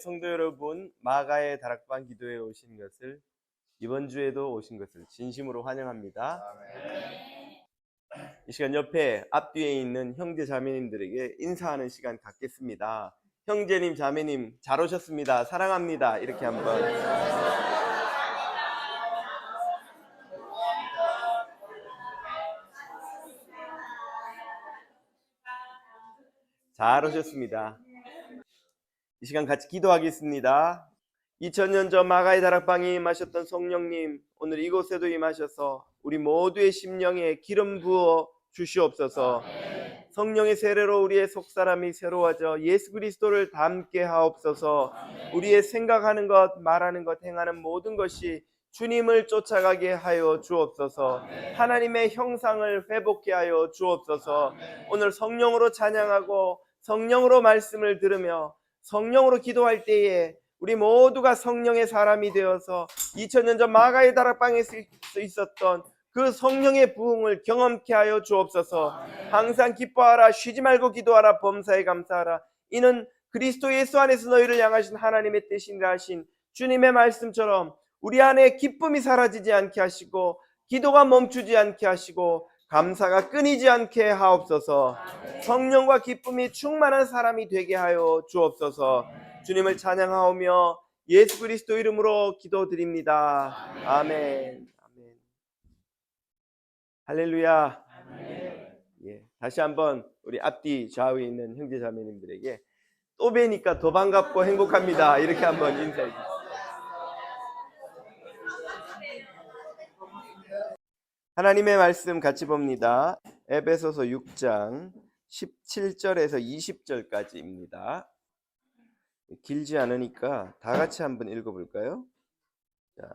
성도 여러분, 마가의 다락방 기도에 오신 것을, 이번 주에도 오신 것을 진심으로 환영합니다. 이 시간 옆에 앞뒤에 있는 형제 자매님들에게 인사하는 시간 갖겠습니다. 형제님, 자매님 잘 오셨습니다. 사랑합니다. 이렇게 한번. 잘 오셨습니다. 이 시간 같이 기도하겠습니다. 2000년 전 마가의 다락방에 임하셨던 성령님, 오늘 이곳에도 임하셔서 우리 모두의 심령에 기름 부어 주시옵소서. 성령의 세례로 우리의 속사람이 새로워져 예수 그리스도를 닮게 하옵소서. 우리의 생각하는 것, 말하는 것, 행하는 모든 것이 주님을 쫓아가게 하여 주옵소서. 하나님의 형상을 회복케 하여 주옵소서. 오늘 성령으로 찬양하고 성령으로 말씀을 들으며 성령으로 기도할 때에 우리 모두가 성령의 사람이 되어서 2000년 전 마가의 다락방에 있었던 그 성령의 부흥을 경험케 하여 주옵소서. 항상 기뻐하라, 쉬지 말고 기도하라, 범사에 감사하라. 이는 그리스도 예수 안에서 너희를 향하신 하나님의 뜻이라 하신 주님의 말씀처럼 우리 안에 기쁨이 사라지지 않게 하시고 기도가 멈추지 않게 하시고 감사가 끊이지 않게 하옵소서. 성령과 기쁨이 충만한 사람이 되게 하여 주옵소서. 주님을 찬양하오며 예수 그리스도 이름으로 기도드립니다. 아멘. 아멘. 할렐루야. 예, 다시 한번 우리 앞뒤 좌우에 있는 형제 자매님들에게 또 뵈니까 더 반갑고 행복합니다. 이렇게 한번 인사해 주세요. 하나님의 말씀 같이 봅니다. 에베소서 6장 17절에서 20절까지입니다. 길지 않으니까 다 같이 한번 읽어볼까요? 자.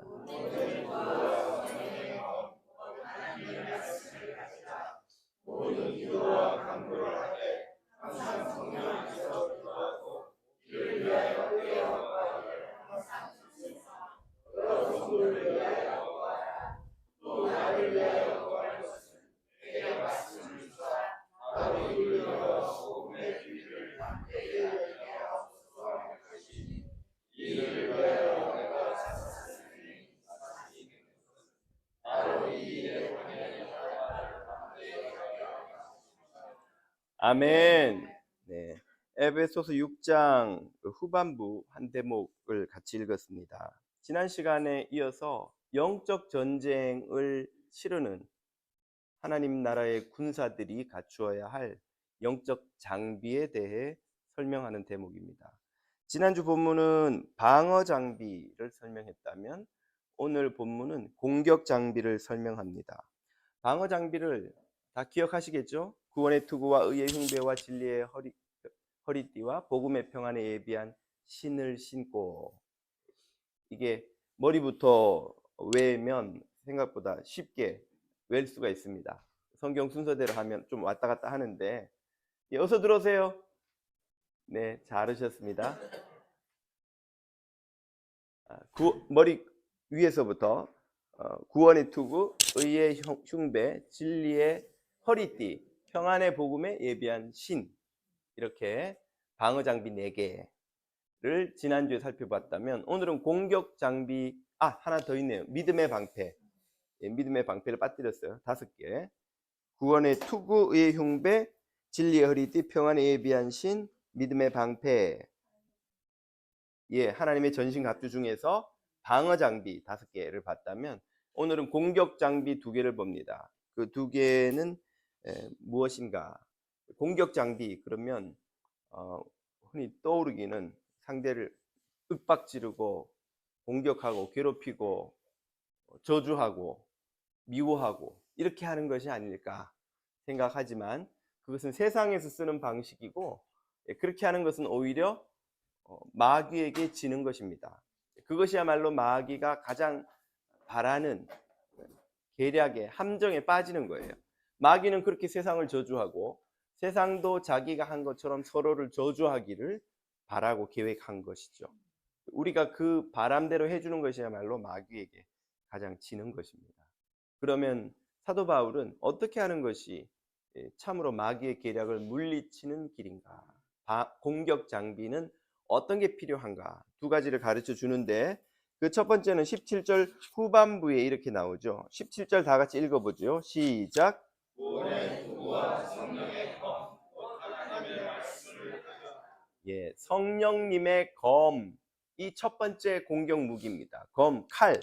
아멘. 네, 에베소서 6장 후반부 한 대목을 같이 읽었습니다. 지난 시간에 이어서 영적 전쟁을 치르는 하나님 나라의 군사들이 갖추어야 할 영적 장비에 대해 설명하는 대목입니다. 지난주 본문은 방어 장비를 설명했다면 오늘 본문은 공격 장비를 설명합니다. 방어 장비를 다 기억하시겠죠? 구원의 투구와 의의 흉배와 진리의 허리띠와 복음의 평안에 예비한 신을 신고. 이게 머리부터 외면 생각보다 쉽게 외울 수가 있습니다. 성경 순서대로 하면 좀 왔다 갔다 하는데, 예, 어서 들어오세요. 네, 잘하셨습니다. 머리 위에서부터 구원의 투구, 의의 흉배, 진리의 허리띠, 평안의 복음에 예비한 신, 이렇게 방어 장비 4개를 지난주에 살펴봤다면 오늘은 공격 장비 하나 더 있네요. 믿음의 방패. 예, 믿음의 방패를 빠뜨렸어요. 5개. 구원의 투구, 의의 흉배, 진리의 허리띠, 평안에 예비한 신, 믿음의 방패. 예, 하나님의 전신 갑주 중에서 방어 장비 5개를 봤다면 오늘은 공격 장비 2개를 봅니다. 그 2개는 무엇인가? 공격 장비 그러면 흔히 떠오르기는 상대를 윽박지르고 공격하고 괴롭히고 저주하고 미워하고 이렇게 하는 것이 아닐까 생각하지만 그것은 세상에서 쓰는 방식이고, 그렇게 하는 것은 오히려 마귀에게 지는 것입니다. 그것이야말로 마귀가 가장 바라는 계략의 함정에 빠지는 거예요. 마귀는 그렇게 세상을 저주하고 세상도 자기가 한 것처럼 서로를 저주하기를 바라고 계획한 것이죠. 우리가 그 바람대로 해주는 것이야말로 마귀에게 가장 지는 것입니다. 그러면 사도 바울은 어떻게 하는 것이 참으로 마귀의 계략을 물리치는 길인가? 공격 장비는 어떤 게 필요한가? 두 가지를 가르쳐 주는데 그 첫 번째는 17절 후반부에 이렇게 나오죠. 17절 다 같이 읽어보죠. 시작. 예, 성령님의 검, 이 첫 번째 공격 무기입니다. 검, 칼.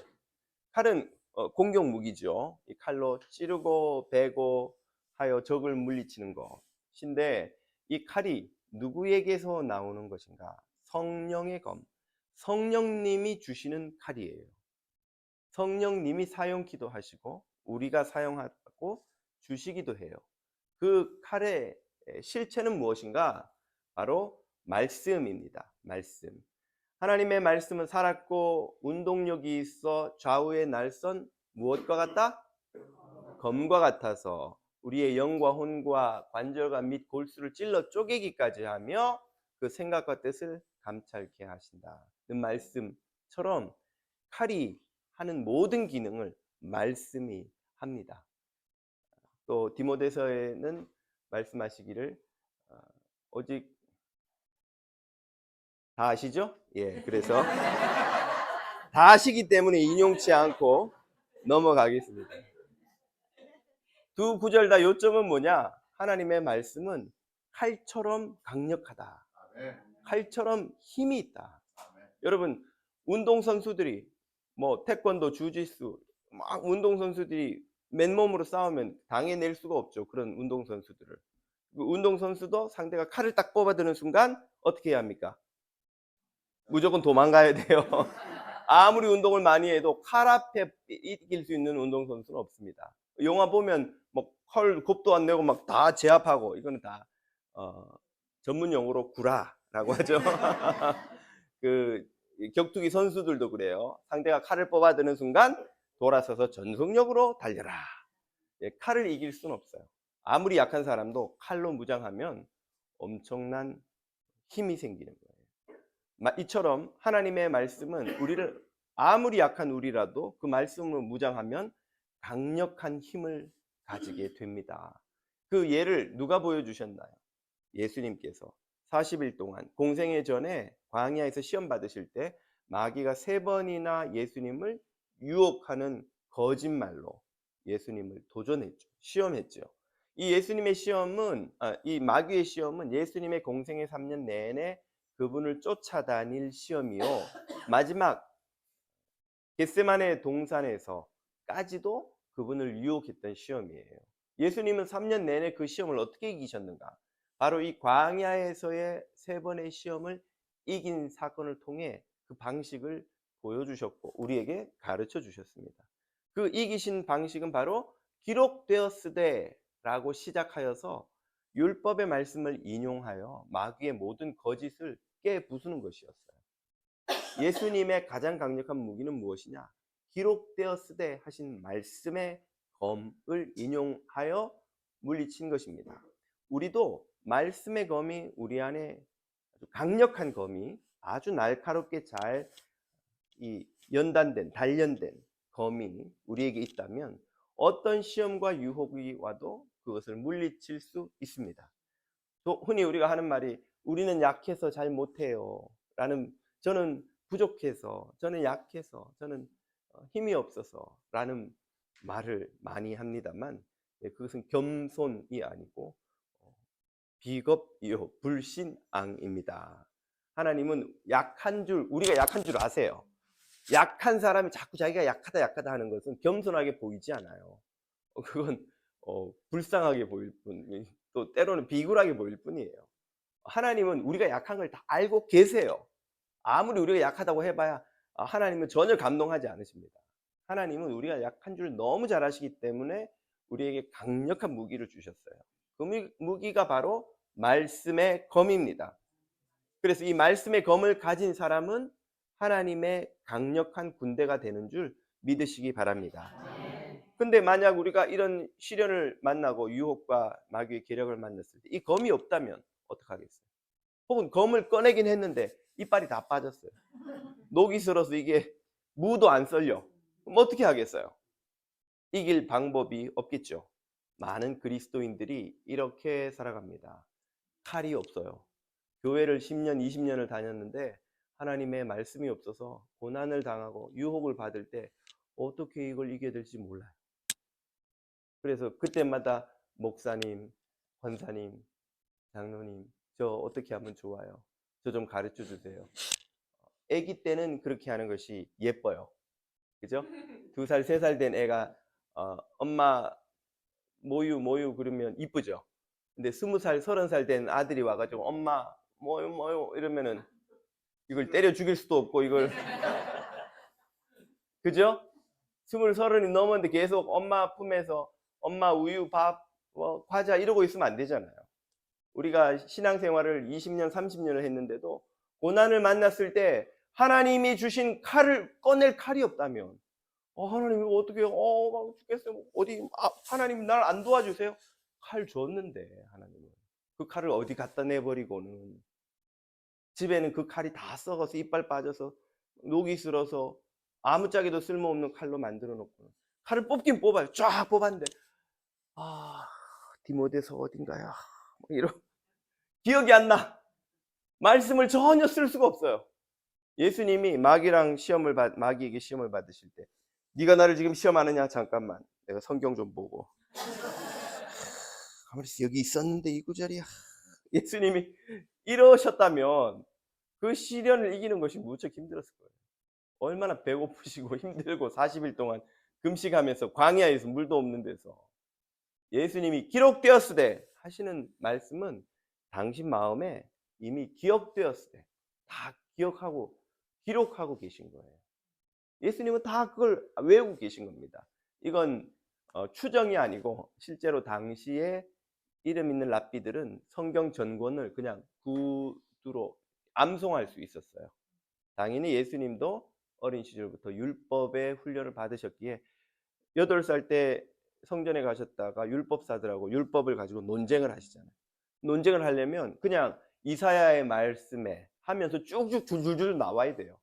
칼은 공격 무기죠. 이 칼로 찌르고 베고 하여 적을 물리치는 것인데 이 칼이 누구에게서 나오는 것인가? 성령의 검. 성령님이 주시는 칼이에요. 성령님이 사용기도 하시고 우리가 사용하고 주시기도 해요. 그 칼의 실체는 무엇인가? 바로 말씀입니다. 말씀. 하나님의 말씀은 살았고 운동력이 있어 좌우의 날선 무엇과 같다? 검과 같아서 우리의 영과 혼과 관절과 및 골수를 찔러 쪼개기까지 하며 그 생각과 뜻을 감찰케 하신다. 그 말씀처럼 칼이 하는 모든 기능을 말씀이 합니다. 또 디모데서에는 말씀하시기를 오직 다 아시죠? 예, 그래서 다 아시기 때문에 인용치 않고 넘어가겠습니다. 두 구절 다 요점은 뭐냐? 하나님의 말씀은 칼처럼 강력하다. 칼처럼 힘이 있다. 여러분, 운동선수들이 뭐 태권도, 주짓수 막 운동선수들이 맨몸으로 싸우면 당해낼 수가 없죠. 그런 운동선수들을. 그 운동선수도 상대가 칼을 딱 뽑아드는 순간 어떻게 해야 합니까? 무조건 도망가야 돼요. 아무리 운동을 많이 해도 칼 앞에 이길 수 있는 운동선수는 없습니다. 영화 보면 뭐 칼 겁도 안 내고 막 다 제압하고 이거는 다 전문 용어로 구라라고 하죠. 그 격투기 선수들도 그래요. 상대가 칼을 뽑아드는 순간 돌아서서 전속력으로 달려라. 예, 칼을 이길 수는 없어요. 아무리 약한 사람도 칼로 무장하면 엄청난 힘이 생기는 거예요. 이처럼 하나님의 말씀은 우리를 아무리 약한 우리라도 그 말씀으로 무장하면 강력한 힘을 가지게 됩니다. 그 예를 누가 보여주셨나요? 예수님께서 40일 동안 공생애 전에 광야에서 시험 받으실 때 마귀가 3번이나 예수님을 유혹하는 거짓말로 예수님을 도전했죠. 시험했죠. 이 예수님의 시험은 이 마귀의 시험은 예수님의 공생애 3년 내내 그분을 쫓아다닐 시험이요. 마지막 겟세마네 동산에서까지도 그분을 유혹했던 시험이에요. 예수님은 3년 내내 그 시험을 어떻게 이기셨는가? 바로 이 광야에서의 3번의 시험을 이긴 사건을 통해 그 방식을 보여주셨고 우리에게 가르쳐 주셨습니다. 그 이기신 방식은 바로 기록되었으되라고 시작하여서 율법의 말씀을 인용하여 마귀의 모든 거짓을 깨부수는 것이었어요. 예수님의 가장 강력한 무기는 무엇이냐? 기록되었으되 하신 말씀의 검을 인용하여 물리친 것입니다. 우리도 말씀의 검이 우리 안에 아주 강력한 검이 아주 날카롭게 잘 연단된 단련된 검이 우리에게 있다면 어떤 시험과 유혹이 와도 그것을 물리칠 수 있습니다. 또 흔히 우리가 하는 말이 우리는 약해서 잘 못해요 라는, 저는 부족해서, 저는 약해서, 저는 힘이 없어서 라는 말을 많이 합니다만 그것은 겸손이 아니고 비겁이요 불신앙입니다. 하나님은 약한 줄, 우리가 약한 줄 아세요. 약한 사람이 자꾸 자기가 약하다 약하다 하는 것은 겸손하게 보이지 않아요. 그건 불쌍하게 보일 뿐, 또 때로는 비굴하게 보일 뿐이에요. 하나님은 우리가 약한 걸 다 알고 계세요. 아무리 우리가 약하다고 해봐야 하나님은 전혀 감동하지 않으십니다. 하나님은 우리가 약한 줄 너무 잘 아시기 때문에 우리에게 강력한 무기를 주셨어요. 그 무기가 바로 말씀의 검입니다. 그래서 이 말씀의 검을 가진 사람은 하나님의 강력한 군대가 되는 줄 믿으시기 바랍니다. 근데 만약 우리가 이런 시련을 만나고 유혹과 마귀의 계략을 만났을 때 이 검이 없다면 어떡하겠어요? 혹은 검을 꺼내긴 했는데 이빨이 다 빠졌어요. 녹이 슬어서 이게 무도 안 썰려. 그럼 어떻게 하겠어요? 이길 방법이 없겠죠. 많은 그리스도인들이 이렇게 살아갑니다. 칼이 없어요. 교회를 10년, 20년을 다녔는데 하나님의 말씀이 없어서 고난을 당하고 유혹을 받을 때 어떻게 이걸 이겨야 될지 몰라요. 그래서 그때마다 목사님, 권사님, 장로님, 저 어떻게 하면 좋아요? 저 좀 가르쳐 주세요. 아기 때는 그렇게 하는 것이 예뻐요. 그죠? 2살, 3살 된 애가 엄마 모유 그러면 이쁘죠. 근데 20살, 30살 된 아들이 와가지고 엄마 모유 이러면은 이걸 때려 죽일 수도 없고 이걸 그죠? 20, 30이 넘었는데 계속 엄마 품에서 엄마 우유, 밥, 과자 이러고 있으면 안 되잖아요. 우리가 신앙생활을 20년, 30년을 했는데도 고난을 만났을 때 하나님이 주신 칼을 꺼낼 칼이 없다면 하나님 이거 어떻게 해요? 막 죽겠어요. 어디 하나님 날 안 도와주세요? 칼 줬는데 하나님은 그 칼을 어디 갖다 내버리고는 집에는 그 칼이 다 썩어서 이빨 빠져서 녹이 슬어서 아무짝에도 쓸모없는 칼로 만들어 놓고 칼을 뽑긴 뽑아요. 쫙 뽑았는데 디모데서 어딘가요? 이런 기억이 안 나. 말씀을 전혀 쓸 수가 없어요. 예수님이 마귀에게 시험을 받으실 때 네가 나를 지금 시험하느냐? 잠깐만 내가 성경 좀 보고 가만히 있어. 여기 있었는데 이 구절이야. 예수님이 이러셨다면 그 시련을 이기는 것이 무척 힘들었을 거예요. 얼마나 배고프시고 힘들고 40일 동안 금식하면서 광야에서 물도 없는 데서 예수님이 기록되었으되 하시는 말씀은 당신 마음에 이미 기억되었으되 다 기억하고 기록하고 계신 거예요. 예수님은 다 그걸 외우고 계신 겁니다. 이건 추정이 아니고 실제로 당시에 이름 있는 랍비들은 성경 전권을 그냥 구두로 암송할 수 있었어요. 당연히 예수님도 어린 시절부터 율법의 훈련을 받으셨기에 8살 때 성전에 가셨다가 율법사들하고 율법을 가지고 논쟁을 하시잖아요. 논쟁을 하려면 그냥 이사야의 말씀에 하면서 쭉쭉 줄줄줄 나와야 돼요.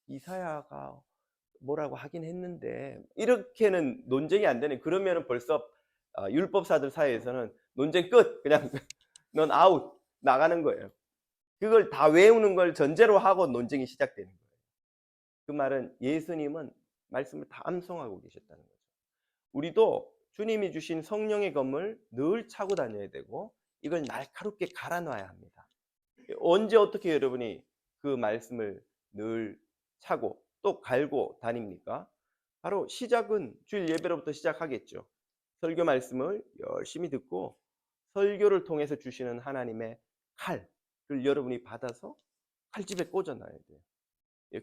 이사야가 뭐라고 하긴 했는데 이렇게는 논쟁이 안 되네. 그러면 벌써 율법사들 사이에서는 논쟁 끝. 그냥 넌 아웃 나가는 거예요. 그걸 다 외우는 걸 전제로 하고 논쟁이 시작되는 거예요. 그 말은 예수님은 말씀을 다 암송하고 계셨다는 거죠. 우리도 주님이 주신 성령의 검을 늘 차고 다녀야 되고 이걸 날카롭게 갈아놔야 합니다. 언제 어떻게 여러분이 그 말씀을 늘 차고 또 갈고 다닙니까? 바로 시작은 주일 예배로부터 시작하겠죠. 설교 말씀을 열심히 듣고 설교를 통해서 주시는 하나님의 칼을 여러분이 받아서 칼집에 꽂아놔야 돼요.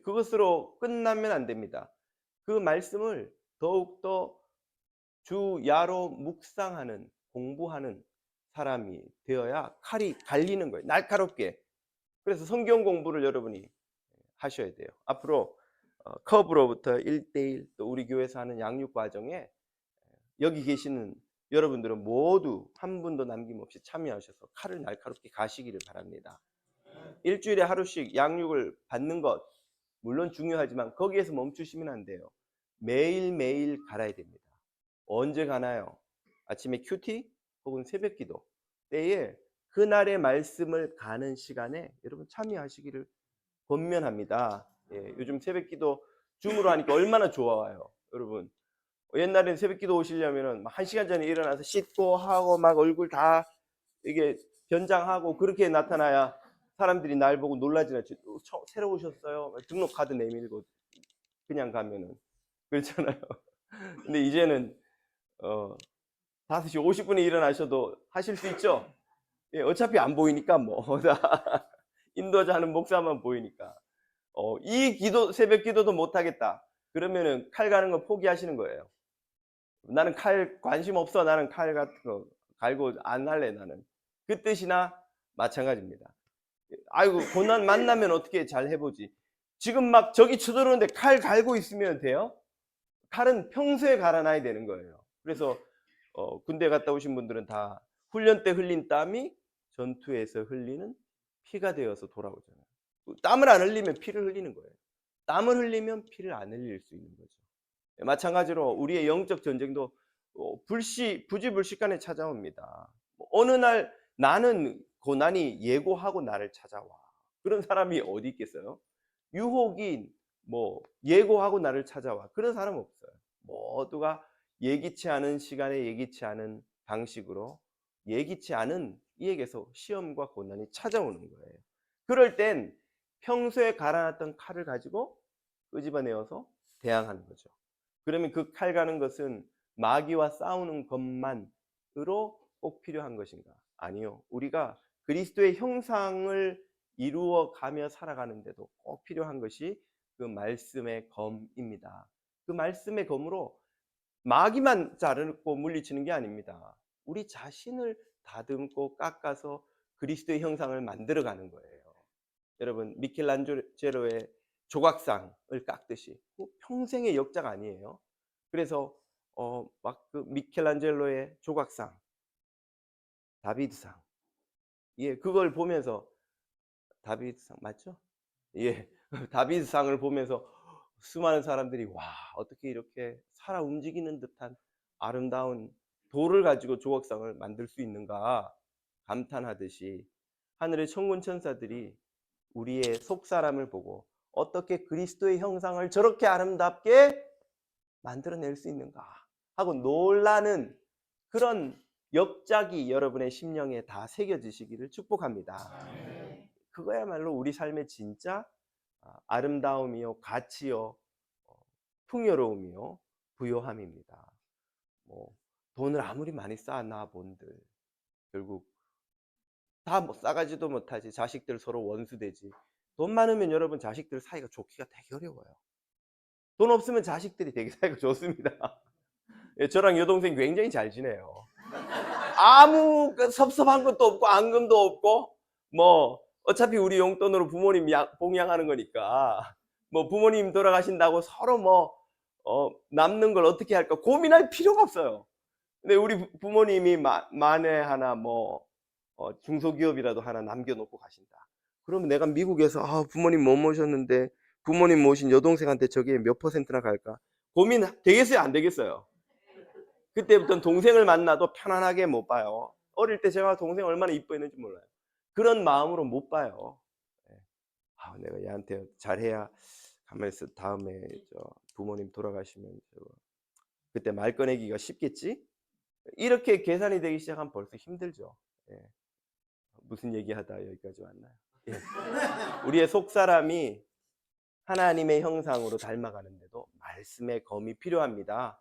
그것으로 끝나면 안 됩니다. 그 말씀을 더욱더 주야로 묵상하는 공부하는 사람이 되어야 칼이 갈리는 거예요. 날카롭게. 그래서 성경 공부를 여러분이 하셔야 돼요. 앞으로 컵으로부터 1대1 또 우리 교회에서 하는 양육 과정에 여기 계시는 여러분들은 모두 한 분도 남김없이 참여하셔서 칼을 날카롭게 가시기를 바랍니다. 일주일에 하루씩 양육을 받는 것 물론 중요하지만 거기에서 멈추시면 안 돼요. 매일매일 갈아야 됩니다. 언제 가나요? 아침에 큐티 혹은 새벽 기도 때에 그날의 말씀을 가는 시간에 여러분 참여하시기를 권면합니다. 요즘 새벽 기도 줌으로 하니까 얼마나 좋아요. 여러분 옛날에는 새벽 기도 오시려면은 1시간 전에 일어나서 씻고 하고 막 얼굴 다 이게 변장하고 그렇게 나타나야 사람들이 날 보고 놀라진 않죠. 새로 오셨어요? 등록 카드 내밀고 그냥 가면은 그렇잖아요. 근데 이제는 5시 50분에 일어나셔도 하실 수 있죠. 어차피 안 보이니까 뭐 인도자 하는 목사만 보이니까 이 기도 새벽 기도도 못 하겠다. 그러면은 칼 가는 거 포기하시는 거예요. 나는 칼 관심 없어. 나는 칼 같은 거 갈고 안 할래 나는. 그 뜻이나 마찬가지입니다. 아이고 고난 만나면 어떻게 잘 해보지. 지금 막 저기 쳐들어오는데 칼 갈고 있으면 돼요? 칼은 평소에 갈아놔야 되는 거예요. 그래서 군대 갔다 오신 분들은 다 훈련 때 흘린 땀이 전투에서 흘리는 피가 되어서 돌아오잖아요. 땀을 안 흘리면 피를 흘리는 거예요. 땀을 흘리면 피를 안 흘릴 수 있는 거죠. 마찬가지로 우리의 영적 전쟁도 부지불식간에 찾아옵니다. 어느 날 나는 고난이 예고하고 나를 찾아와. 그런 사람이 어디 있겠어요? 유혹이 뭐 예고하고 나를 찾아와. 그런 사람 없어요. 모두가 예기치 않은 시간에 예기치 않은 방식으로 예기치 않은 이에게서 시험과 고난이 찾아오는 거예요. 그럴 땐 평소에 갈아놨던 칼을 가지고 끄집어내어서 대항하는 거죠. 그러면 그 칼 가는 것은 마귀와 싸우는 것만으로 꼭 필요한 것인가? 아니요. 우리가 그리스도의 형상을 이루어 가며 살아가는데도 꼭 필요한 것이 그 말씀의 검입니다. 그 말씀의 검으로 마귀만 자르고 물리치는 게 아닙니다. 우리 자신을 다듬고 깎아서 그리스도의 형상을 만들어가는 거예요. 여러분 미켈란젤로의 조각상을 깎듯이 평생의 역작 아니에요. 그래서 막 그 미켈란젤로의 조각상, 다비드상, 예, 그걸 보면서 다비드상 맞죠? 예, 다비드상을 보면서 수많은 사람들이 와 어떻게 이렇게 살아 움직이는 듯한 아름다운 돌을 가지고 조각상을 만들 수 있는가 감탄하듯이 하늘의 천군 천사들이 우리의 속사람을 보고 어떻게 그리스도의 형상을 저렇게 아름답게 만들어낼 수 있는가 하고 놀라는 그런 역작이 여러분의 심령에 다 새겨지시기를 축복합니다. 그거야말로 우리 삶의 진짜 아름다움이요, 가치요, 풍요로움이요, 부요함입니다. 뭐 돈을 아무리 많이 쌓아놔 본들 결국 다 뭐 싸가지도 못하지. 자식들 서로 원수되지. 돈 많으면 여러분 자식들 사이가 좋기가 되게 어려워요. 돈 없으면 자식들이 되게 사이가 좋습니다. 예, 저랑 여동생 굉장히 잘 지내요. 아무 섭섭한 것도 없고 앙금도 없고 뭐 어차피 우리 용돈으로 부모님 봉양하는 거니까 뭐 부모님 돌아가신다고 서로 뭐 남는 걸 어떻게 할까 고민할 필요가 없어요. 근데 우리 부모님이 만에 하나 뭐 중소기업이라도 하나 남겨놓고 가신다. 그러면 내가 미국에서 부모님 못 모셨는데 부모님 모신 여동생한테 저게 몇 퍼센트나 갈까? 고민 되겠어요? 안 되겠어요? 그때부터는 동생을 만나도 편안하게 못 봐요. 어릴 때 제가 동생 얼마나 이뻐했는지 몰라요. 그런 마음으로 못 봐요. 내가 얘한테 잘해야 가만히 있어 다음에 부모님 돌아가시면 그때 말 꺼내기가 쉽겠지? 이렇게 계산이 되기 시작하면 벌써 힘들죠. 예. 무슨 얘기하다 여기까지 왔나요? 예. 우리의 속사람이 하나님의 형상으로 닮아가는데도 말씀의 검이 필요합니다.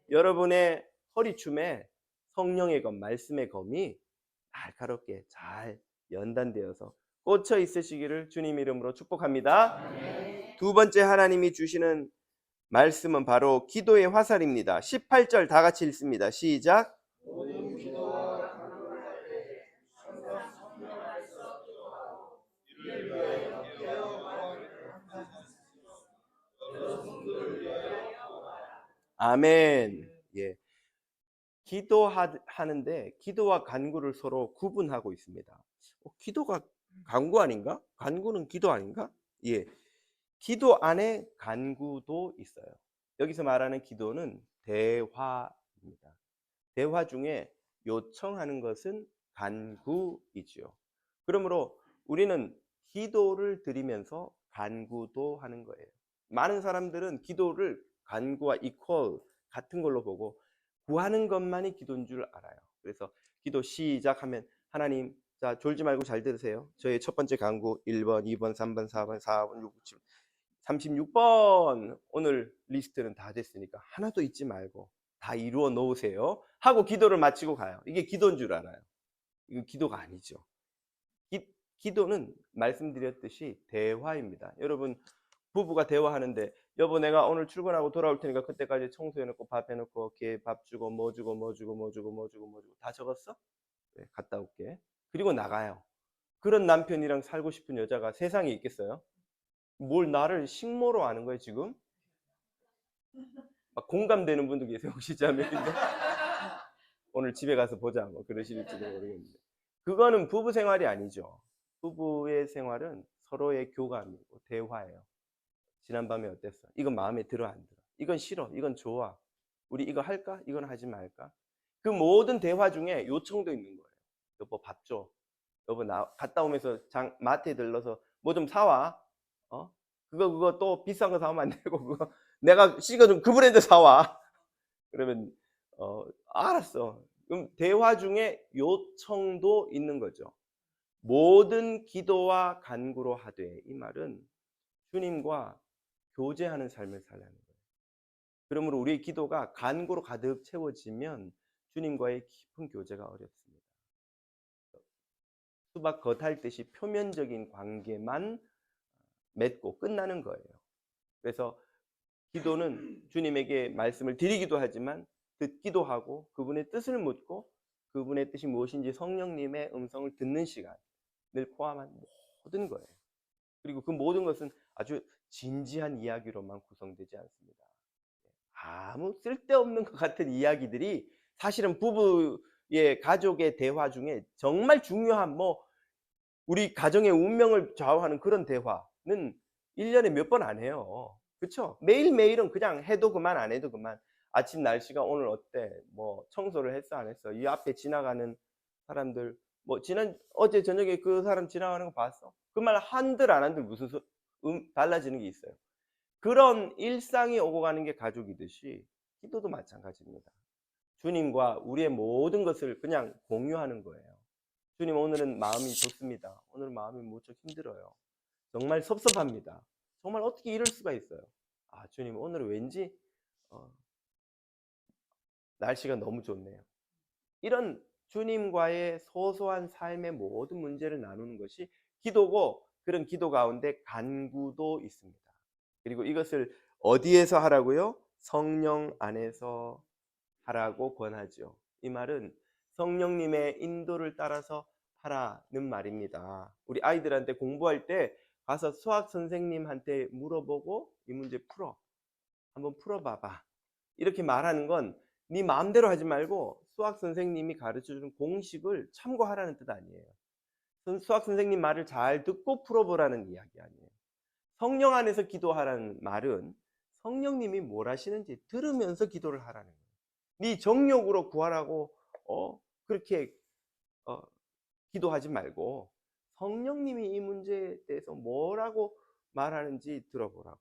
여러분의 허리춤에 성령의 검, 말씀의 검이 날카롭게 잘 연단되어서 꽂혀 있으시기를 주님 이름으로 축복합니다. 두 번째 하나님이 주시는 말씀은 바로 기도의 화살입니다. 18절 다 같이 읽습니다. 시작. 아멘. 예. 기도하는데 기도와 간구를 서로 구분하고 있습니다. 기도가 간구 아닌가? 간구는 기도 아닌가? 예. 기도 안에 간구도 있어요. 여기서 말하는 기도는 대화입니다. 대화 중에 요청하는 것은 간구이지요. 그러므로 우리는 기도를 드리면서 간구도 하는 거예요. 많은 사람들은 기도를 간구와 이퀄 같은 걸로 보고 구하는 것만이 기도인 줄 알아요. 그래서 기도 시작하면 하나님 자 졸지 말고 잘 들으세요. 저의 첫 번째 간구 1번, 2번, 3번, 4번, 4번, 6번, 7번 36번 오늘 리스트는 다 됐으니까 하나도 잊지 말고 다 이루어 놓으세요 하고 기도를 마치고 가요. 이게 기도인 줄 알아요. 이거 기도가 아니죠. 기도는 말씀드렸듯이 대화입니다. 여러분 부부가 대화하는데 여보 내가 오늘 출근하고 돌아올 테니까 그때까지 청소해놓고 밥 해놓고 걔 밥 주고 뭐 주고 뭐 주고 뭐 주고 뭐 주고 뭐 주고 다 적었어? 네, 갔다 올게. 그리고 나가요. 그런 남편이랑 살고 싶은 여자가 세상에 있겠어요? 뭘 나를 식모로 아는 거예요 지금? 막 공감되는 분도 계세요 혹시 자매인데 오늘 집에 가서 보자 뭐 그러실지도 모르겠는데 그거는 부부 생활이 아니죠. 부부의 생활은 서로의 교감이고 대화예요. 지난밤에 어땠어? 이건 마음에 들어 안 들어? 이건 싫어? 이건 좋아? 우리 이거 할까? 이건 하지 말까? 그 모든 대화 중에 요청도 있는 거예요. 여보 밥 줘. 여보 나 갔다 오면서 마트에 들러서 뭐 좀 사와. 어? 그거 또 비싼 거 사오면 안 되고 그거 내가 식어준 그 브랜드 사와. 그러면 알았어. 그럼 대화 중에 요청도 있는 거죠. 모든 기도와 간구로 하되 이 말은 주님과 교제하는 삶을 살라는 거예요. 그러므로 우리의 기도가 간구로 가득 채워지면 주님과의 깊은 교제가 어렵습니다. 수박 겉핥듯이 표면적인 관계만 맺고 끝나는 거예요. 그래서 기도는 주님에게 말씀을 드리기도 하지만 듣기도 하고 그분의 뜻을 묻고 그분의 뜻이 무엇인지 성령님의 음성을 듣는 시간을 포함한 모든 거예요. 그리고 그 모든 것은 아주 진지한 이야기로만 구성되지 않습니다. 아무 쓸데없는 것 같은 이야기들이 사실은 부부의 가족의 대화 중에 정말 중요한 우리 가정의 운명을 좌우하는 그런 대화는 1년에 몇 번 안 해요. 그렇죠? 매일매일은 그냥 해도 그만 안 해도 그만. 아침 날씨가 오늘 어때? 뭐 청소를 했어 안 했어? 이 앞에 지나가는 사람들 어제 저녁에 그 사람 지나가는 거 봤어? 그 말 한들 안 한들 무슨 달라지는 게 있어요. 그런 일상이 오고 가는 게 가족이듯이 기도도 마찬가지입니다. 주님과 우리의 모든 것을 그냥 공유하는 거예요. 주님 오늘은 마음이 좋습니다. 오늘 마음이 무척 힘들어요. 정말 섭섭합니다. 정말 어떻게 이럴 수가 있어요. 아 주님 오늘은 왠지 날씨가 너무 좋네요. 이런 주님과의 소소한 삶의 모든 문제를 나누는 것이 기도고 그런 기도 가운데 간구도 있습니다. 그리고 이것을 어디에서 하라고요? 성령 안에서 하라고 권하죠. 이 말은 성령님의 인도를 따라서 하라는 말입니다. 우리 아이들한테 공부할 때 가서 수학 선생님한테 물어보고 이 문제 풀어. 한번 풀어봐봐. 이렇게 말하는 건 네 마음대로 하지 말고 수학 선생님이 가르쳐주는 공식을 참고하라는 뜻 아니에요. 수학 선생님 말을 잘 듣고 풀어보라는 이야기 아니에요. 성령 안에서 기도하라는 말은 성령님이 뭘 하시는지 들으면서 기도를 하라는 거예요. 네 정욕으로 구하라고 그렇게 기도하지 말고 성령님이 이 문제에 대해서 뭐라고 말하는지 들어보라고.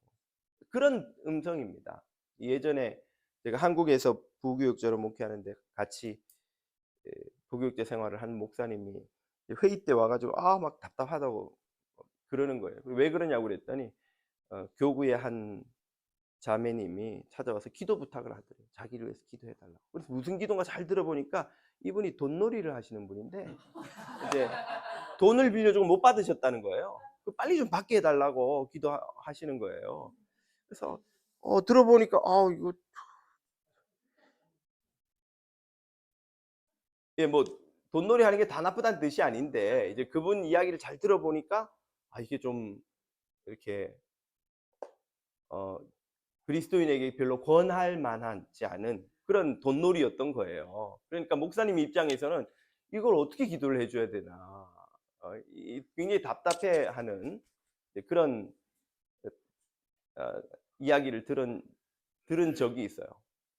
그런 음성입니다. 예전에 제가 한국에서 부교육자로 목회하는데 같이 부교육자 생활을 한 목사님이 회의 때 와가지고 막 답답하다고 그러는 거예요. 왜 그러냐고 그랬더니 교구의 한 자매님이 찾아와서 기도 부탁을 하더래요. 자기를 위해서 기도해 달라고. 그래서 무슨 기도인가 잘 들어보니까 이분이 돈놀이를 하시는 분인데 이제 돈을 빌려주고 못 받으셨다는 거예요. 빨리 좀 받게 해달라고 기도하시는 거예요. 그래서 들어보니까 이거 뭐 돈놀이 하는 게 다 나쁘다는 뜻이 아닌데 이제 그분 이야기를 잘 들어보니까 이게 좀 이렇게 그리스도인에게 별로 권할 만하지 않은 그런 돈놀이였던 거예요. 그러니까 목사님 입장에서는 이걸 어떻게 기도를 해줘야 되나 굉장히 답답해하는 그런 이야기를 들은 적이 있어요.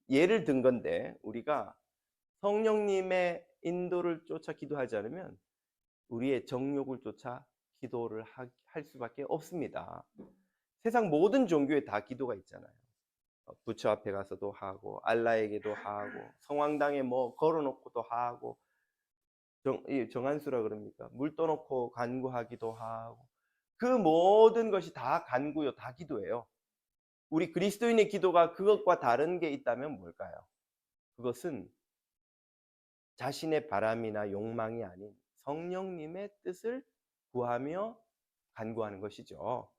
예를 든 건데 우리가 성령님의 인도를 쫓아 기도하지 않으면 우리의 정욕을 쫓아 기도를 할 수밖에 없습니다. 세상 모든 종교에 다 기도가 있잖아요. 부처 앞에 가서도 하고 알라에게도 하고 성황당에 걸어놓고도 하고 정한수라 그럽니까? 물 떠놓고 간구하기도 하고 그 모든 것이 다 간구요, 다 기도예요. 우리 그리스도인의 기도가 그것과 다른 게 있다면 뭘까요? 그것은 자신의 바람이나 욕망이 아닌 성령님의 뜻을 구하며 간구하는 것이죠.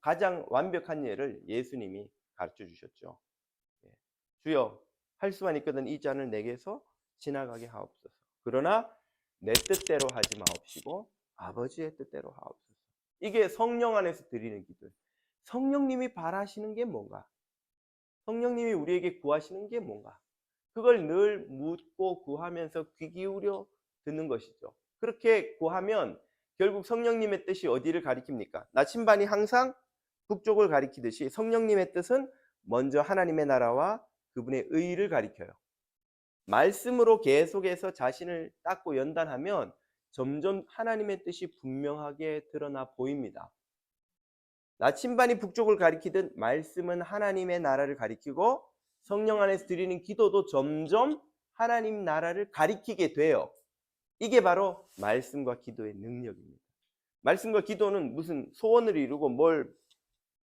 가장 완벽한 예를 예수님이 가르쳐 주셨죠. 주여 할 수만 있거든 이 잔을 내게서 지나가게 하옵소서. 그러나 내 뜻대로 하지 마옵시고 아버지의 뜻대로 하옵소서. 이게 성령 안에서 드리는 기도예요. 성령님이 바라시는 게 뭔가? 성령님이 우리에게 구하시는 게 뭔가? 그걸 늘 묻고 구하면서 귀 기울여 듣는 것이죠. 그렇게 구하면 결국 성령님의 뜻이 어디를 가리킵니까? 나침반이 항상 북쪽을 가리키듯이 성령님의 뜻은 먼저 하나님의 나라와 그분의 의를 가리켜요. 말씀으로 계속해서 자신을 닦고 연단하면 점점 하나님의 뜻이 분명하게 드러나 보입니다. 나침반이 북쪽을 가리키듯 말씀은 하나님의 나라를 가리키고 성령 안에서 드리는 기도도 점점 하나님 나라를 가리키게 돼요. 이게 바로 말씀과 기도의 능력입니다. 말씀과 기도는 무슨 소원을 이루고 뭘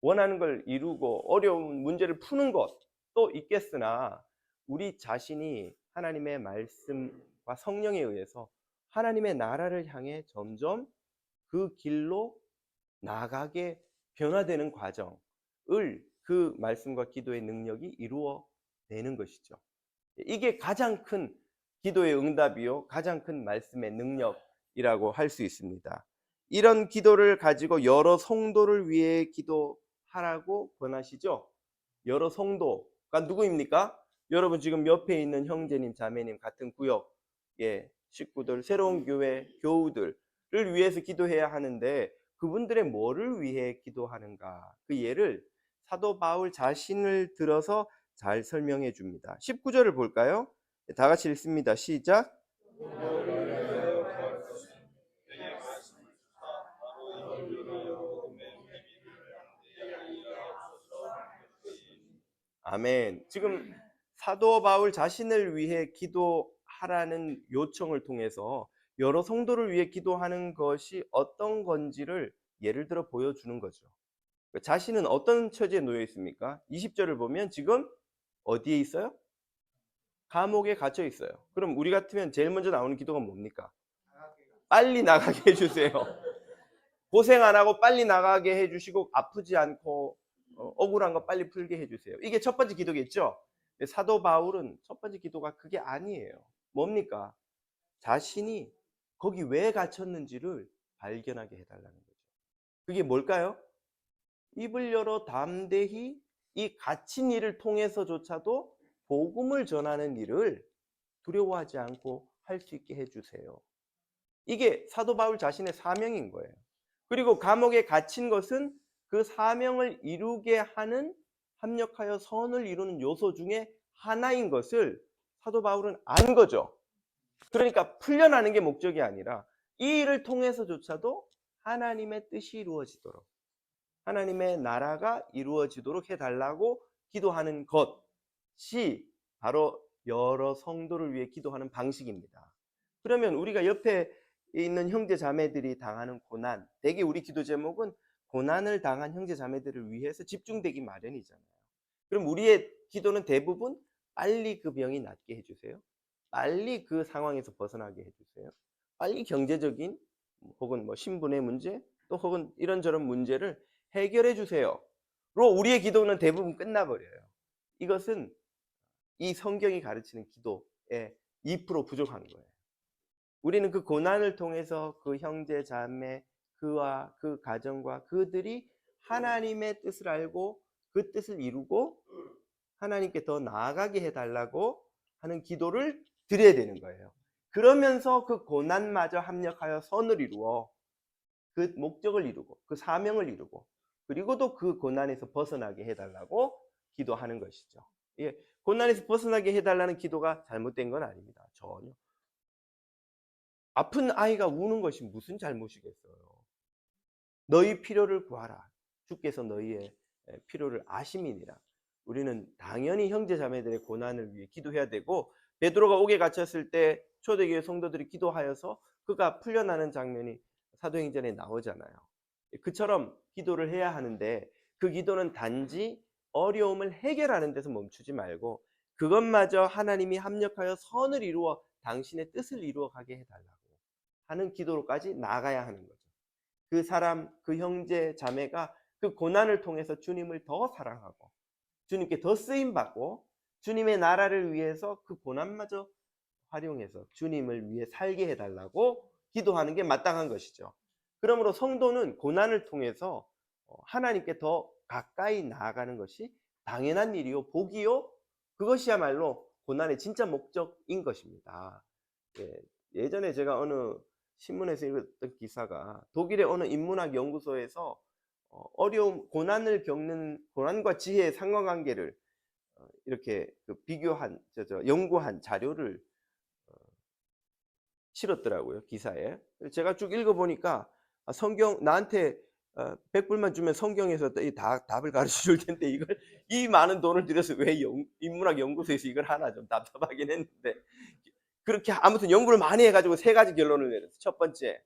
원하는 걸 이루고 어려운 문제를 푸는 것도 있겠으나 우리 자신이 하나님의 말씀과 성령에 의해서 하나님의 나라를 향해 점점 그 길로 나가게 변화되는 과정을 그 말씀과 기도의 능력이 이루어내는 것이죠. 이게 가장 큰 기도의 응답이요, 가장 큰 말씀의 능력이라고 할 수 있습니다. 이런 기도를 가지고 여러 성도를 위해 기도하라고 권하시죠. 여러 성도가 누구입니까? 여러분 지금 옆에 있는 형제님, 자매님, 같은 구역의 식구들, 새로운 교회 교우들을 위해서 기도해야 하는데 그분들의 뭐를 위해 기도하는가? 그 예를 사도 바울 자신을 들어서 잘 설명해 줍니다. 19절을 볼까요? 다 같이 읽습니다. 시작. 아멘. 지금 사도 바울 자신을 위해 기도하라는 요청을 통해서 여러 성도를 위해 기도하는 것이 어떤 건지를 예를 들어 보여주는 거죠. 자신은 어떤 처지에 놓여 있습니까? 20절을 보면 지금 어디에 있어요? 감옥에 갇혀 있어요. 그럼 우리 같으면 제일 먼저 나오는 기도가 뭡니까? 빨리 나가게 해주세요. 고생 안 하고 빨리 나가게 해주시고 아프지 않고 억울한 거 빨리 풀게 해주세요. 이게 첫 번째 기도겠죠. 근데 사도 바울은 첫 번째 기도가 그게 아니에요. 뭡니까? 자신이 거기 왜 갇혔는지를 발견하게 해달라는 거죠. 그게 뭘까요? 입을 열어 담대히 이 갇힌 일을 통해서조차도 복음을 전하는 일을 두려워하지 않고 할 수 있게 해주세요. 이게 사도 바울 자신의 사명인 거예요. 그리고 감옥에 갇힌 것은 그 사명을 이루게 하는, 합력하여 선을 이루는 요소 중에 하나인 것을 사도 바울은 안 거죠. 그러니까 풀려나는 게 목적이 아니라 이 일을 통해서조차도 하나님의 뜻이 이루어지도록, 하나님의 나라가 이루어지도록 해달라고 기도하는 것이 바로 여러 성도를 위해 기도하는 방식입니다. 그러면 우리가 옆에 있는 형제 자매들이 당하는 고난, 대개 우리 기도 제목은 고난을 당한 형제 자매들을 위해서 집중되기 마련이잖아요. 그럼 우리의 기도는 대부분 빨리 그 병이 낫게 해주세요. 빨리 그 상황에서 벗어나게 해주세요. 빨리 경제적인 혹은 뭐 신분의 문제, 또 혹은 이런저런 문제를 해결해 주세요. 로 우리의 기도는 대부분 끝나버려요. 이것은 이 성경이 가르치는 기도의 2% 부족한 거예요. 우리는 그 고난을 통해서 그 형제 자매, 그와 그 가정과 그들이 하나님의 뜻을 알고 그 뜻을 이루고 하나님께 더 나아가게 해달라고 하는 기도를 드려야 되는 거예요. 그러면서 그 고난마저 합력하여 선을 이루어 그 목적을 이루고 그 사명을 이루고 그리고도 그 고난에서 벗어나게 해달라고 기도하는 것이죠. 예, 고난에서 벗어나게 해달라는 기도가 잘못된 건 아닙니다. 전혀. 아픈 아이가 우는 것이 무슨 잘못이겠어요. 너희 필요를 구하라. 주께서 너희의 필요를 아심이니라. 우리는 당연히 형제 자매들의 고난을 위해 기도해야 되고, 베드로가 옥에 갇혔을 때 초대교회 성도들이 기도하여서 그가 풀려나는 장면이 사도행전에 나오잖아요. 그처럼 기도를 해야 하는데 그 기도는 단지 어려움을 해결하는 데서 멈추지 말고 그것마저 하나님이 합력하여 선을 이루어 당신의 뜻을 이루어 가게 해달라고 하는 기도로까지 나가야 하는 거죠. 그 사람, 그 형제 자매가 그 고난을 통해서 주님을 더 사랑하고 주님께 더 쓰임받고 주님의 나라를 위해서 그 고난마저 활용해서 주님을 위해 살게 해달라고 기도하는 게 마땅한 것이죠. 그러므로 성도는 고난을 통해서 하나님께 더 가까이 나아가는 것이 당연한 일이요, 복이요, 그것이야말로 고난의 진짜 목적인 것입니다. 예전에 제가 어느 신문에서 읽었던 기사가 독일의 어느 인문학 연구소에서 어려움, 고난을 겪는 고난과 지혜의 상관관계를 이렇게 비교한, 연구한 자료를 실었더라고요, 기사에. 제가 쭉 읽어보니까 성경 나한테 100불만 주면 성경에서 다 답을 가르쳐 줄 텐데 이걸 이 많은 돈을 들여서 왜 인문학 연구소에서 이걸 하나 좀 답답하긴 했는데 그렇게 아무튼 연구를 많이 해가지고 세 가지 결론을 내렸어요. 첫 번째,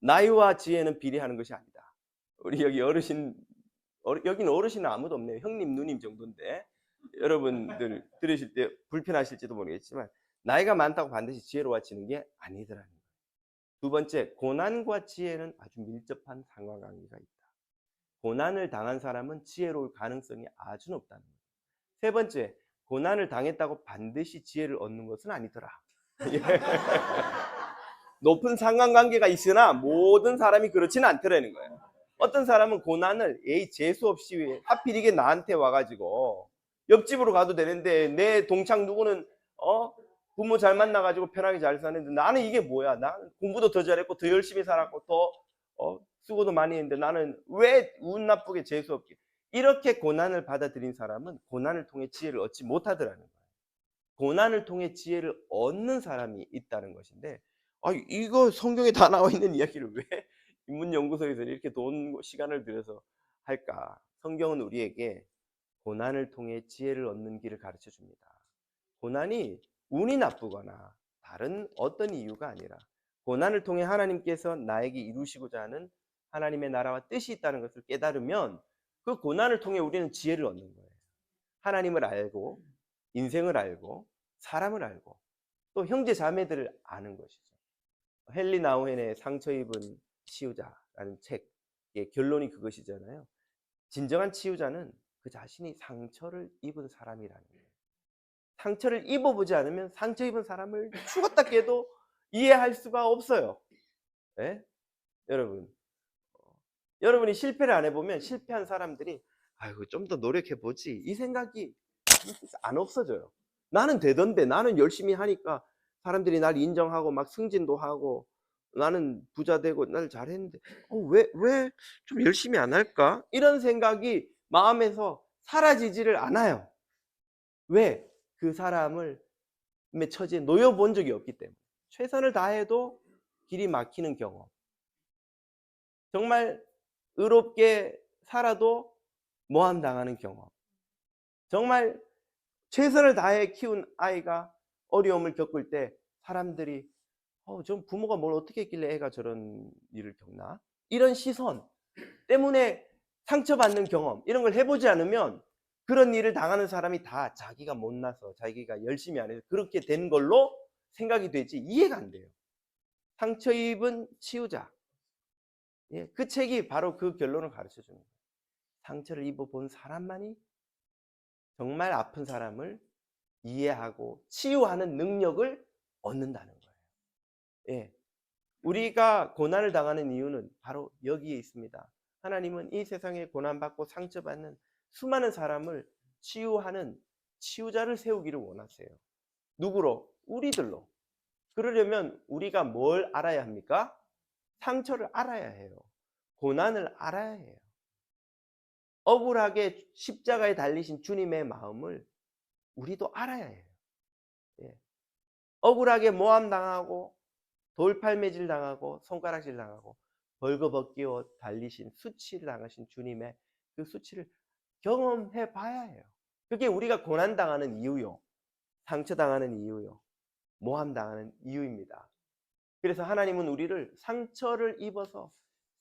나이와 지혜는 비례하는 것이 아니다. 우리 여기 여기는 어르신은 아무도 없네요. 형님, 누님 정도인데 여러분들 들으실 때 불편하실지도 모르겠지만 나이가 많다고 반드시 지혜로워지는 게 아니더라는 거예요. 두 번째, 고난과 지혜는 아주 밀접한 상관관계가 있다. 고난을 당한 사람은 지혜로울 가능성이 아주 높다는 거예요. 세 번째, 고난을 당했다고 반드시 지혜를 얻는 것은 아니더라. 높은 상관관계가 있으나 모든 사람이 그렇지는 않더라는 거예요. 어떤 사람은 고난을 재수 없이 하필 이게 나한테 와가지고 옆집으로 가도 되는데 내 동창 누구는 부모 잘 만나가지고 편하게 잘 사는데 나는 이게 뭐야? 나는 공부도 더 잘했고 더 열심히 살았고 더 수고도 많이 했는데 나는 왜 운 나쁘게 재수 없게 이렇게 고난을 받아들인 사람은 고난을 통해 지혜를 얻지 못하더라는 거예요. 고난을 통해 지혜를 얻는 사람이 있다는 것인데 이거 성경에 다 나와 있는 이야기를 왜 인문연구소에서 이렇게 돈 시간을 들여서 할까? 성경은 우리에게 고난을 통해 지혜를 얻는 길을 가르쳐 줍니다. 고난이 운이 나쁘거나 다른 어떤 이유가 아니라 고난을 통해 하나님께서 나에게 이루시고자 하는 하나님의 나라와 뜻이 있다는 것을 깨달으면 그 고난을 통해 우리는 지혜를 얻는 거예요. 하나님을 알고 인생을 알고 사람을 알고 또 형제 자매들을 아는 것이죠. 헨리 나우헨의 상처 입은 치유자라는 책의 결론이 그것이잖아요. 진정한 치유자는 그 자신이 상처를 입은 사람이라는 거예요. 상처를 입어보지 않으면 상처 입은 사람을 죽었다 깨도 이해할 수가 없어요. 네? 여러분이 실패를 안 해보면 실패한 사람들이 아이고 좀 더 노력해보지 이 생각이 안 없어져요. 나는 되던데 나는 열심히 하니까 사람들이 날 인정하고 막 승진도 하고 나는 부자 되고 날 잘했는데 왜 좀 열심히 안 할까? 이런 생각이 마음에서 사라지지를 않아요. 왜? 그 사람을 처지에 놓여본 적이 없기 때문에. 최선을 다해도 길이 막히는 경험. 정말 의롭게 살아도 모함당하는 경험. 정말 최선을 다해 키운 아이가 어려움을 겪을 때 사람들이 저 부모가 뭘 어떻게 했길래 애가 저런 일을 겪나? 이런 시선 때문에 상처받는 경험 이런 걸 해보지 않으면 그런 일을 당하는 사람이 다 자기가 못나서 자기가 열심히 안 해서 그렇게 된 걸로 생각이 되지 이해가 안 돼요. 상처 입은 치유자. 그 책이 바로 그 결론을 가르쳐 줍니다. 상처를 입어본 사람만이 정말 아픈 사람을 이해하고 치유하는 능력을 얻는다는 거예요. 우리가 고난을 당하는 이유는 바로 여기에 있습니다. 하나님은 이 세상에 고난받고 상처받는 수많은 사람을 치유하는 치유자를 세우기를 원하세요. 누구로? 우리들로. 그러려면 우리가 뭘 알아야 합니까? 상처를 알아야 해요. 고난을 알아야 해요. 억울하게 십자가에 달리신 주님의 마음을 우리도 알아야 해요. 억울하게 모함당하고 돌팔매질 당하고 손가락질 당하고 벌거벗기워 달리신 수치를 당하신 주님의 그 수치를 경험해 봐야 해요. 그게 우리가 고난당하는 이유요. 상처당하는 이유요. 모함당하는 이유입니다. 그래서 하나님은 우리를 상처를 입어서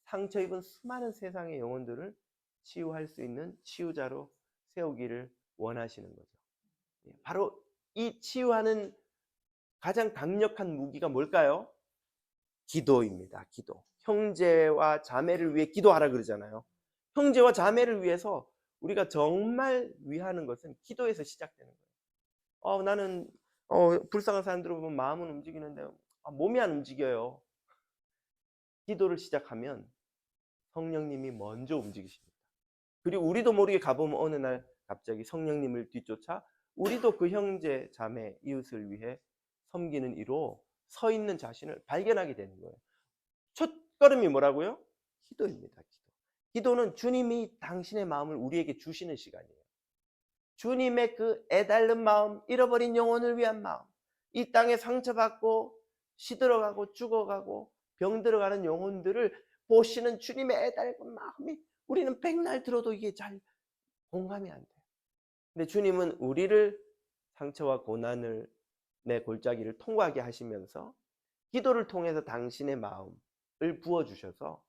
상처 입은 수많은 세상의 영혼들을 치유할 수 있는 치유자로 세우기를 원하시는 거죠. 바로 이 치유하는 가장 강력한 무기가 뭘까요? 기도입니다. 기도. 형제와 자매를 위해 기도하라 그러잖아요. 형제와 자매를 위해서 우리가 정말 위하는 것은 기도에서 시작되는 거예요. 나는 불쌍한 사람들을 보면 마음은 움직이는데 몸이 안 움직여요. 기도를 시작하면 성령님이 먼저 움직이십니다. 그리고 우리도 모르게 가보면 어느 날 갑자기 성령님을 뒤쫓아 우리도 그 형제, 자매, 이웃을 위해 섬기는 이로 서 있는 자신을 발견하게 되는 거예요. 첫 걸음이 뭐라고요? 기도입니다. 기도는 주님이 당신의 마음을 우리에게 주시는 시간이에요. 주님의 그 애달른 마음, 잃어버린 영혼을 위한 마음, 이 땅에 상처받고 시들어가고 죽어가고 병들어가는 영혼들을 보시는 주님의 애달픈 마음이 우리는 백날 들어도 이게 잘 공감이 안 돼요. 근데 주님은 우리를 상처와 고난을 내 골짜기를 통과하게 하시면서 기도를 통해서 당신의 마음을 부어주셔서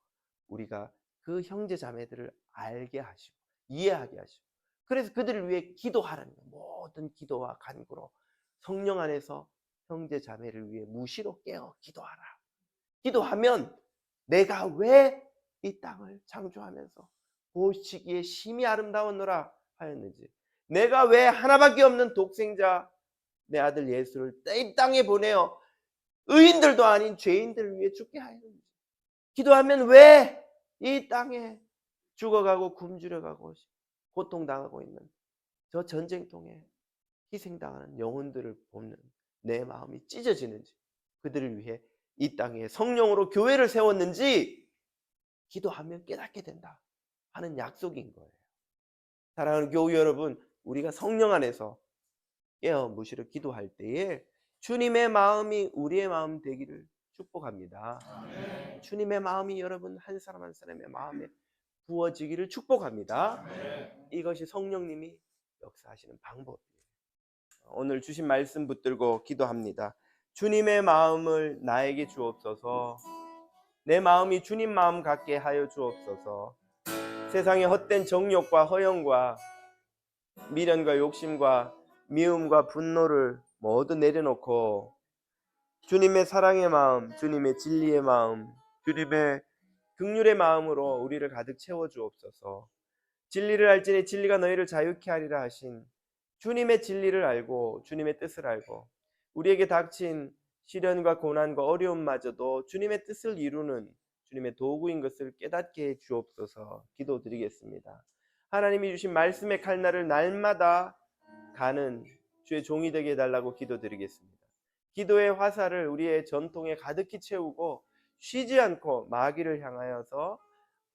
우리가 그 형제 자매들을 알게 하시고 이해하게 하시고, 그래서 그들을 위해 기도하라는 거예요. 모든 기도와 간구로 성령 안에서 형제 자매를 위해 무시로 깨어 기도하라. 기도하면 내가 왜 이 땅을 창조하면서 보시기에 심히 아름다웠노라 하였는지, 내가 왜 하나밖에 없는 독생자 내 아들 예수를 이 땅에 보내어 의인들도 아닌 죄인들을 위해 죽게 하였는지, 기도하면 왜 이 땅에 죽어가고 굶주려가고 고통당하고 있는 저 전쟁통에 희생당하는 영혼들을 보는 내 마음이 찢어지는지, 그들을 위해 이 땅에 성령으로 교회를 세웠는지 기도하면 깨닫게 된다 하는 약속인 거예요. 사랑하는 교우 여러분, 우리가 성령 안에서 깨어 무시로 기도할 때에 주님의 마음이 우리의 마음 되기를 축복합니다. 아멘. 주님의 마음이 여러분 한 사람 한 사람의 마음에 부어지기를 축복합니다. 아멘. 이것이 성령님이 역사하시는 방법이에요. 오늘 주신 말씀 붙들고 기도합니다. 주님의 마음을 나에게 주옵소서. 내 마음이 주님 마음 같게 하여 주옵소서. 세상의 헛된 정욕과 허영과 미련과 욕심과 미움과 분노를 모두 내려놓고 주님의 사랑의 마음, 주님의 진리의 마음, 주님의 긍휼의 마음으로 우리를 가득 채워 주옵소서. 진리를 알지니 진리가 너희를 자유케 하리라 하신 주님의 진리를 알고 주님의 뜻을 알고 우리에게 닥친 시련과 고난과 어려움마저도 주님의 뜻을 이루는 주님의 도구인 것을 깨닫게 해 주옵소서. 기도드리겠습니다. 하나님이 주신 말씀의 칼날을 날마다 가는 주의 종이 되게 해달라고 기도드리겠습니다. 기도의 화살을 우리의 전통에 가득히 채우고 쉬지 않고 마귀를 향하여서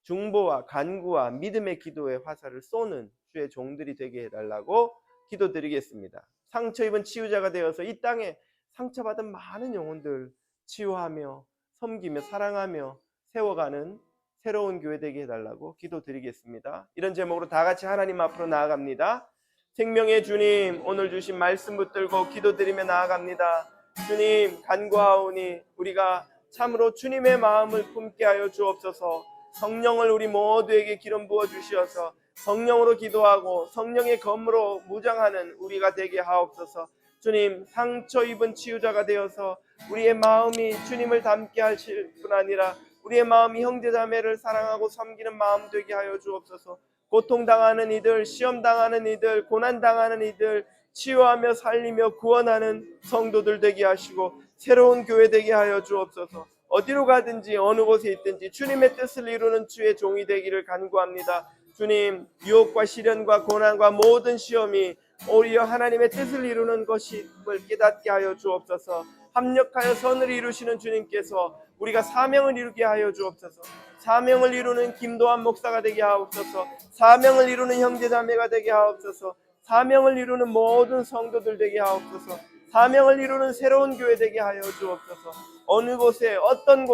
중보와 간구와 믿음의 기도의 화살을 쏘는 주의 종들이 되게 해달라고 기도드리겠습니다. 상처 입은 치유자가 되어서 이 땅에 상처받은 많은 영혼들 치유하며 섬기며 사랑하며 세워가는 새로운 교회 되게 해달라고 기도드리겠습니다. 이런 제목으로 다 같이 하나님 앞으로 나아갑니다. 생명의 주님, 오늘 주신 말씀 붙들고 기도드리며 나아갑니다. 주님, 간구하오니 우리가 참으로 주님의 마음을 품게 하여 주옵소서. 성령을 우리 모두에게 기름 부어 주시어서 성령으로 기도하고 성령의 검으로 무장하는 우리가 되게 하옵소서. 주님, 상처 입은 치유자가 되어서 우리의 마음이 주님을 닮게 하실 뿐 아니라 우리의 마음이 형제자매를 사랑하고 섬기는 마음 되게 하여 주옵소서. 고통당하는 이들, 시험당하는 이들, 고난당하는 이들 치유하며 살리며 구원하는 성도들 되게 하시고 새로운 교회 되게 하여 주옵소서. 어디로 가든지 어느 곳에 있든지 주님의 뜻을 이루는 주의 종이 되기를 간구합니다. 주님, 유혹과 시련과 고난과 모든 시험이 오히려 하나님의 뜻을 이루는 것임을 깨닫게 하여 주옵소서. 합력하여 선을 이루시는 주님께서 우리가 사명을 이루게 하여 주옵소서. 사명을 이루는 김도환 목사가 되게 하옵소서. 사명을 이루는 형제자매가 되게 하옵소서. 사명을 이루는 모든 성도들 되게 하옵소서. 사명을 이루는 새로운 교회 되게 하여 주옵소서. 어느 곳에 어떤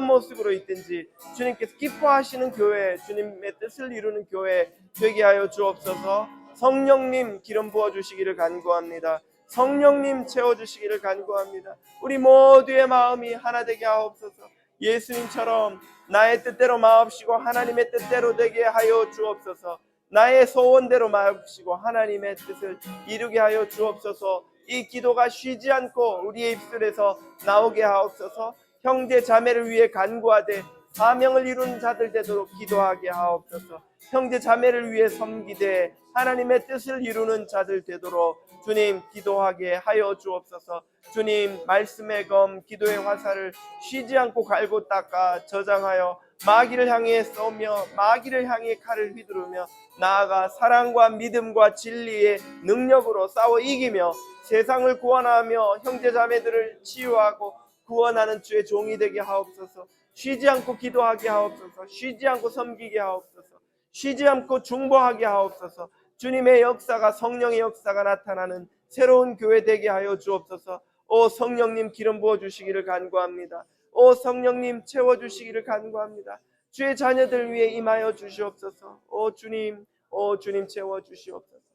모습으로 있든지 주님께서 기뻐하시는 교회, 주님의 뜻을 이루는 교회 되게 하여 주옵소서. 성령님 기름 부어주시기를 간구합니다. 성령님 채워주시기를 간구합니다. 우리 모두의 마음이 하나 되게 하옵소서. 예수님처럼 나의 뜻대로 마옵시고 하나님의 뜻대로 되게 하여 주옵소서. 나의 소원대로 마옵시고 하나님의 뜻을 이루게 하여 주옵소서. 이 기도가 쉬지 않고 우리의 입술에서 나오게 하옵소서. 형제 자매를 위해 간구하되 사명을 이루는 자들 되도록 기도하게 하옵소서. 형제 자매를 위해 섬기되 하나님의 뜻을 이루는 자들 되도록 주님 기도하게 하여 주옵소서. 주님, 말씀의 검 기도의 화살을 쉬지 않고 갈고 닦아 저장하여 마귀를 향해 쏘며 마귀를 향해 칼을 휘두르며 나아가 사랑과 믿음과 진리의 능력으로 싸워 이기며 세상을 구원하며 형제자매들을 치유하고 구원하는 주의 종이 되게 하옵소서. 쉬지 않고 기도하게 하옵소서. 쉬지 않고 섬기게 하옵소서. 쉬지 않고 중보하게 하옵소서. 주님의 역사가, 성령의 역사가 나타나는 새로운 교회 되게 하여 주옵소서. 오 성령님 기름 부어 주시기를 간구합니다. 오 성령님 채워 주시기를 간구합니다. 주의 자녀들 위해 임하여 주시옵소서. 오 주님 채워 주시옵소서.